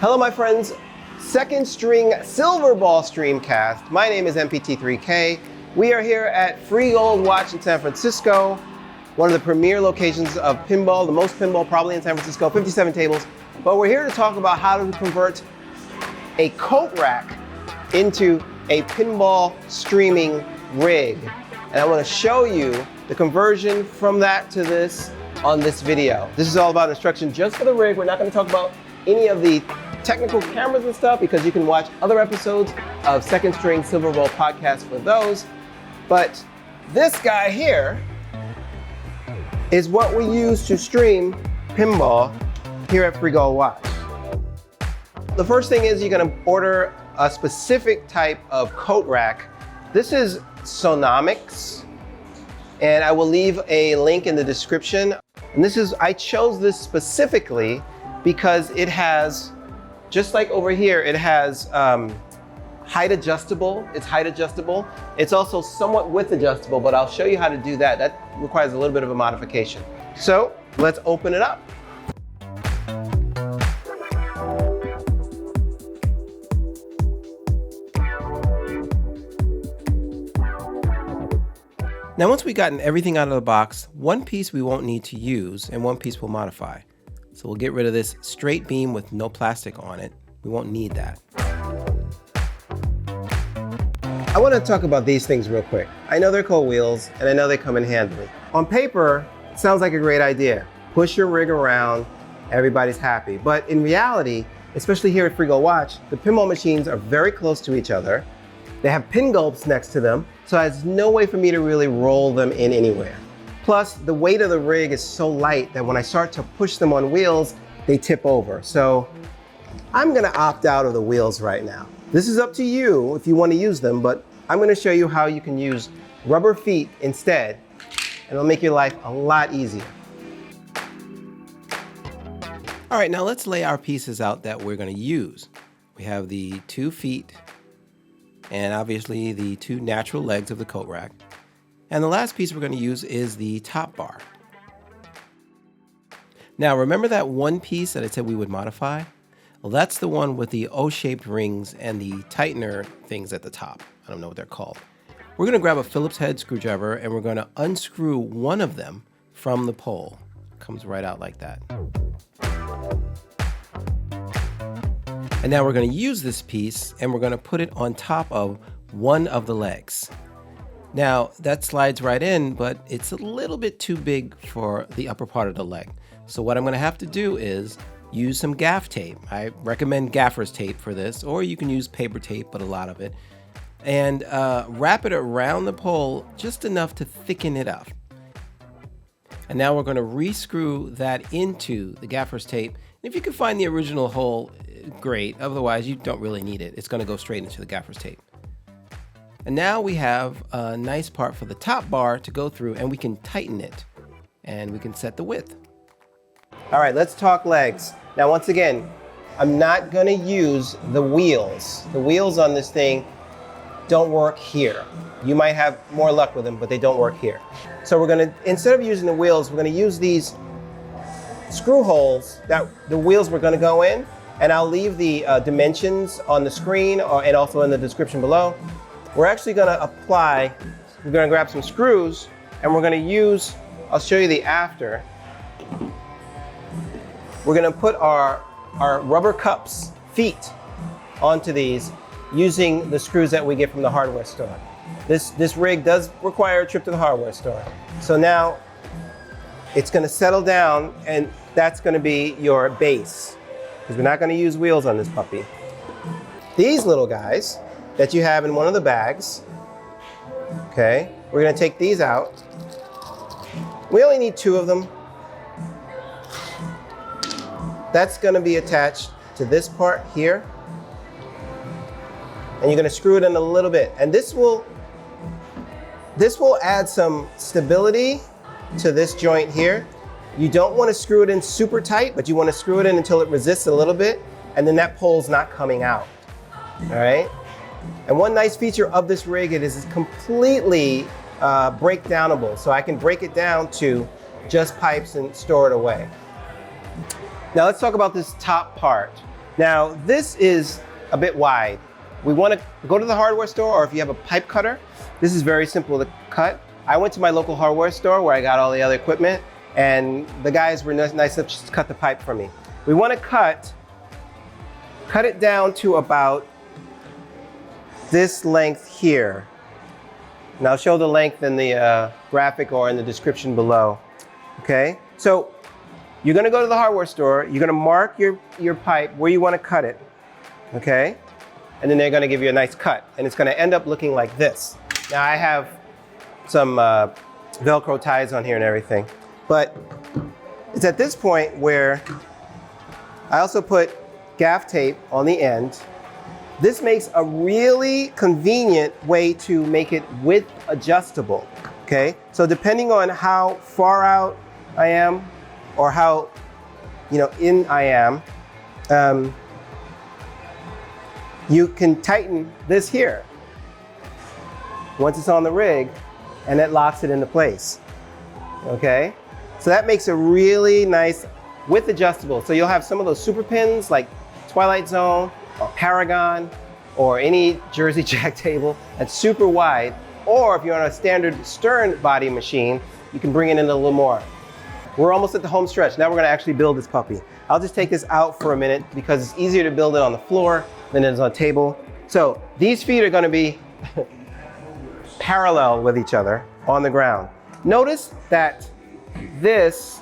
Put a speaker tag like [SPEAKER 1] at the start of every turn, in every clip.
[SPEAKER 1] Hello my friends, second string silver ball streamcast. My name is MPT3K. We are here at Free Gold Watch in San Francisco, one of the premier locations of pinball, the most pinball probably in San Francisco, 57 tables. But we're here to talk about how to convert a coat rack into a pinball streaming rig. And I want to show you the conversion from that to this on this video. This is all about instruction just for the rig. We're not going to talk about any of the technical cameras and stuff because you can watch other episodes of Second String Silver Ball podcast for those. But this guy here is what we use to stream pinball here at Free Gold Watch. The first thing is you're going to order a specific type of coat rack. This is SONGMICS, and I will leave a link in the description. And I chose this specifically because it has, just like over here, it has height adjustable. It's height adjustable. It's also somewhat width adjustable, but I'll show you how to do that. That requires a little bit of a modification. So let's open it up. Now, once we've gotten everything out of the box, one piece we won't need to use and one piece we'll modify. So we'll get rid of this straight beam with no plastic on it. We won't need that. I want to talk about these things real quick. I know they're called wheels and I know they come in handily. On paper, it sounds like a great idea. Push your rig around, everybody's happy. But in reality, especially here at Free Gold Watch, the pinball machines are very close to each other. They have pin gulps next to them, so there's no way for me to really roll them in anywhere. Plus, the weight of the rig is so light that when I start to push them on wheels, they tip over. So I'm gonna opt out of the wheels right now. This is up to you if you want to use them, but I'm gonna show you how you can use rubber feet instead, and it'll make your life a lot easier. All right, now let's lay our pieces out that we're gonna use. We have the 2 feet, and obviously the 2 natural legs of the coat rack. And the last piece we're going to use is the top bar. Now remember that one piece that I said we would modify? Well, that's the one with the O-shaped rings and the tightener things at the top. I don't know what they're called. We're going to grab a Phillips head screwdriver and we're going to unscrew one of them from the pole. It comes right out like that. And now we're going to use this piece and we're going to put it on top of one of the legs. Now that slides right in, but it's a little bit too big for the upper part of the leg. So what I'm going to have to do is use some gaff tape. I recommend Gaffers tape for this, or you can use paper tape, but a lot of it. And wrap it around the pole just enough to thicken it up. And now we're going to re-screw that into the Gaffers tape. If you can find the original hole, great. Otherwise, you don't really need it. It's going to go straight into the Gaffers tape. And now we have a nice part for the top bar to go through, and we can tighten it. And we can set the width. All right, let's talk legs. Now, once again, I'm not going to use the wheels. The wheels on this thing don't work here. You might have more luck with them, but they don't work here. So we're going to, instead of using the wheels, we're going to use these screw holes that the wheels were going to go in. And I'll leave the dimensions on the screen and also in the description below. We're actually going to apply, we're going to grab some screws and we're going to use, I'll show you the after. We're going to put our rubber cups, feet, onto these using the screws that we get from the hardware store. This rig does require a trip to the hardware store. So now it's going to settle down and that's going to be your base, because we're not going to use wheels on this puppy. These little guys that you have in one of the bags, okay, we're going to take these out. We only need 2 of them. That's going to be attached to this part here. And you're going to screw it in a little bit. And this will add some stability to this joint here. You don't want to screw it in super tight, but you want to screw it in until it resists a little bit, and then that pole's not coming out. All right? And one nice feature of this rig, it is completely breakdownable. So I can break it down to just pipes and store it away. Now let's talk about this top part. Now this is a bit wide. We want to go to the hardware store, or if you have a pipe cutter, this is very simple to cut. I went to my local hardware store where I got all the other equipment, and the guys were nice enough to just cut the pipe for me. We want to cut it down to about this length here. And I'll show the length in the graphic or in the description below. Okay, so you're going to go to the hardware store, you're going to mark your pipe where you want to cut it. Okay, and then they're going to give you a nice cut, and it's going to end up looking like this. Now I have some velcro ties on here and everything, but it's at this point where I also put gaff tape on the end. This makes a really convenient way to make it width adjustable. Okay, so depending on how far out I am or how in I am, you can tighten this here once it's on the rig, and it locks it into place. Okay, so that makes a really nice width adjustable. So you'll have some of those super pins like Twilight Zone or Paragon or any Jersey Jack table that's super wide, or if you're on a standard stern body machine, you can bring it in a little more. We're almost at the home stretch. Now we're gonna actually build this puppy. I'll just take this out for a minute because it's easier to build it on the floor than it is on a table. So these feet are gonna be parallel with each other on the ground. Notice that this,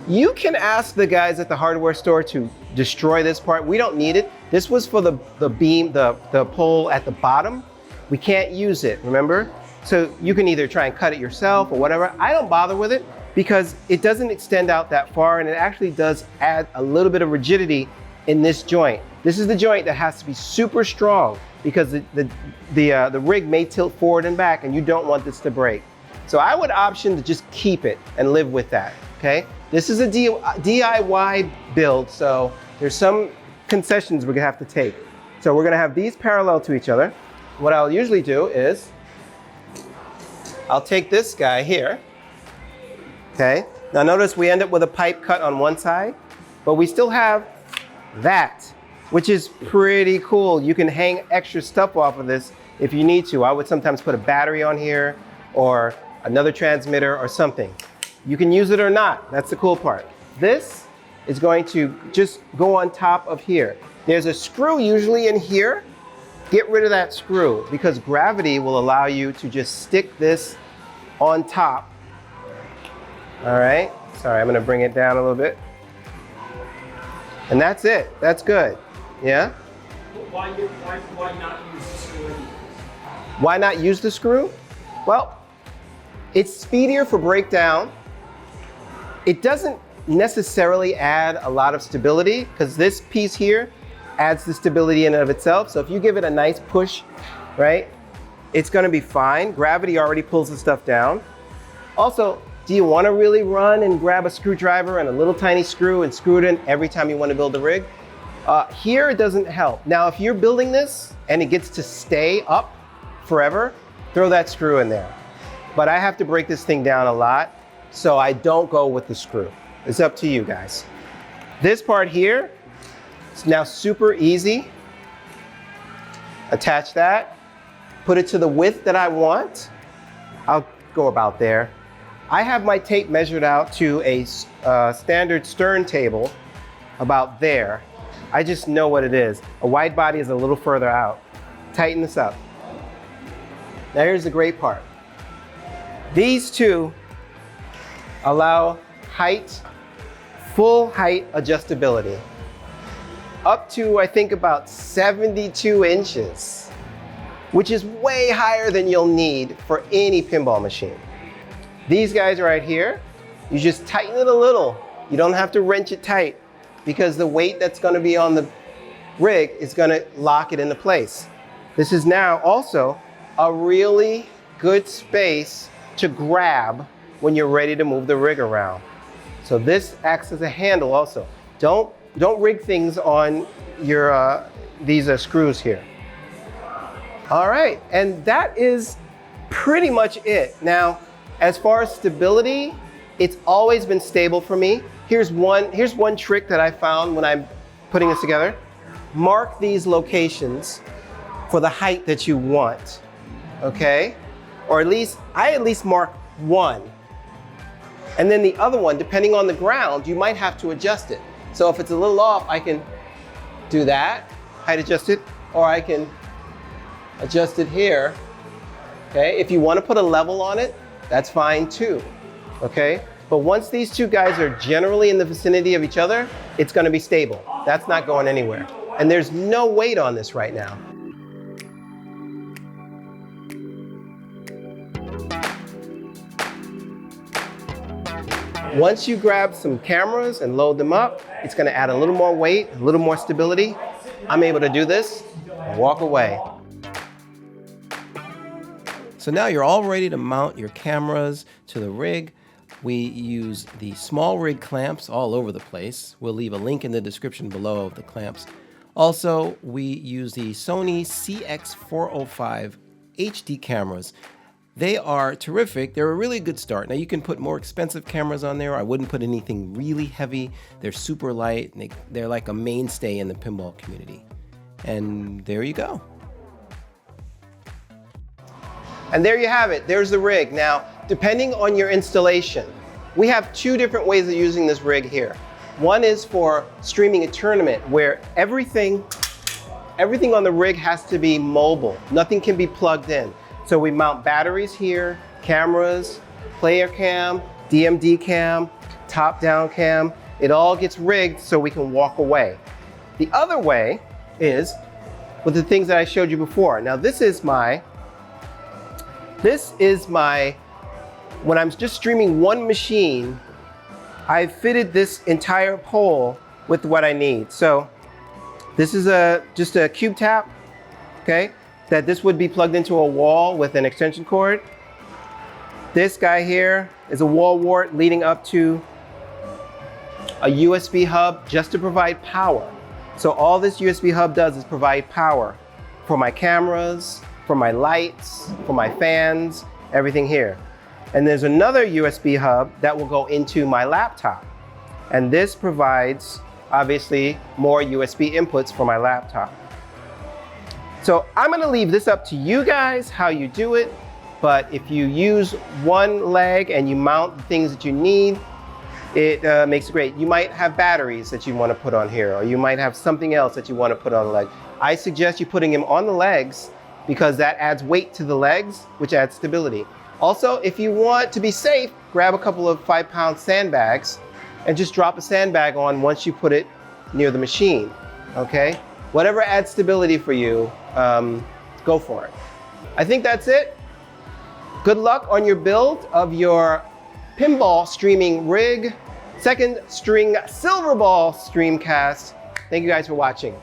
[SPEAKER 1] you can ask the guys at the hardware store to destroy this part. We don't need it. This was for the beam, the pole at the bottom. We can't use it, remember? So you can either try and cut it yourself or whatever. I don't bother with it because it doesn't extend out that far, and it actually does add a little bit of rigidity in this joint. This is the joint that has to be super strong because the rig may tilt forward and back, and you don't want this to break. So I would option to just keep it and live with that, okay? This is a DIY build, so there's some concessions we're gonna have to take. So we're gonna have these parallel to each other. What I'll usually do is, I'll take this guy here, okay? Now notice we end up with a pipe cut on one side, but we still have that, which is pretty cool. You can hang extra stuff off of this if you need to. I would sometimes put a battery on here or another transmitter or something. You can use it or not. That's the cool part. This is going to just go on top of here. There's a screw usually in here. Get rid of that screw because gravity will allow you to just stick this on top. All right, sorry, I'm gonna bring it down a little bit. And that's it, that's good, yeah?
[SPEAKER 2] Why not use the screw?
[SPEAKER 1] Why not use the screw? Well, it's speedier for breakdown. It doesn't necessarily add a lot of stability because this piece here adds the stability in and of itself. So if you give it a nice push, right, it's gonna be fine. Gravity already pulls the stuff down. Also, do you wanna really run and grab a screwdriver and a little tiny screw and screw it in every time you wanna build a rig? Here it doesn't help. Now, if you're building this and it gets to stay up forever, throw that screw in there. But I have to break this thing down a lot, so I don't go with the screw. It's up to you guys. This part here, it's now super easy. Attach that, put it to the width that I want. I'll go about there. I have my tape measured out to a standard stern table about there. I just know what it is. A wide body is a little further out. Tighten this up. Now here's the great part. These two allow height, full height adjustability. Up to, I think, about 72 inches, which is way higher than you'll need for any pinball machine. These guys right here, you just tighten it a little. You don't have to wrench it tight because the weight that's gonna be on the rig is gonna lock it into place. This is now also a really good space to grab when you're ready to move the rig around. So this acts as a handle also. Don't rig things on your these screws here. All right, and that is pretty much it. Now, as far as stability, it's always been stable for me. here's one trick that I found when I'm putting this together. Mark these locations for the height that you want, okay? Or I at least mark one. And then the other one, depending on the ground, you might have to adjust it. So if it's a little off, I can do that, height adjust it, or I can adjust it here, okay? If you want to put a level on it, that's fine too, okay? But once these two guys are generally in the vicinity of each other, it's going to be stable. That's not going anywhere. And there's no weight on this right now. Once you grab some cameras and load them up, it's going to add a little more weight, a little more stability. I'm able to do this and walk away. So now you're all ready to mount your cameras to the rig. We use the SmallRig clamps all over the place. We'll leave a link in the description below of the clamps. Also, we use the Sony CX405 HD cameras. They are terrific. They're a really good start. Now you can put more expensive cameras on there. I wouldn't put anything really heavy. They're super light. And they're like a mainstay in the pinball community. And there you go. And there you have it. There's the rig. Now, depending on your installation, we have two different ways of using this rig here. One is for streaming a tournament where everything on the rig has to be mobile. Nothing can be plugged in. So we mount batteries here, cameras, player cam, DMD cam, top-down cam. It all gets rigged so we can walk away. The other way is with the things that I showed you before. Now this is my, when I'm just streaming one machine, I fitted this entire pole with what I need. So this is just a cube tap, okay? That this would be plugged into a wall with an extension cord. This guy here is a wall wart leading up to a USB hub just to provide power. So all this USB hub does is provide power for my cameras, for my lights, for my fans, everything here. And there's another USB hub that will go into my laptop. And this provides, obviously, more USB inputs for my laptop. So I'm gonna leave this up to you guys, how you do it. But if you use one leg and you mount the things that you need, it makes it great. You might have batteries that you wanna put on here, or you might have something else that you wanna put on the leg. I suggest you putting them on the legs because that adds weight to the legs, which adds stability. Also, if you want to be safe, grab a couple of 5-pound sandbags and just drop a sandbag on once you put it near the machine, okay? Whatever adds stability for you, go for it. I think that's it. Good luck on your build of your pinball streaming rig, second string silver ball streamcast. Thank you guys for watching.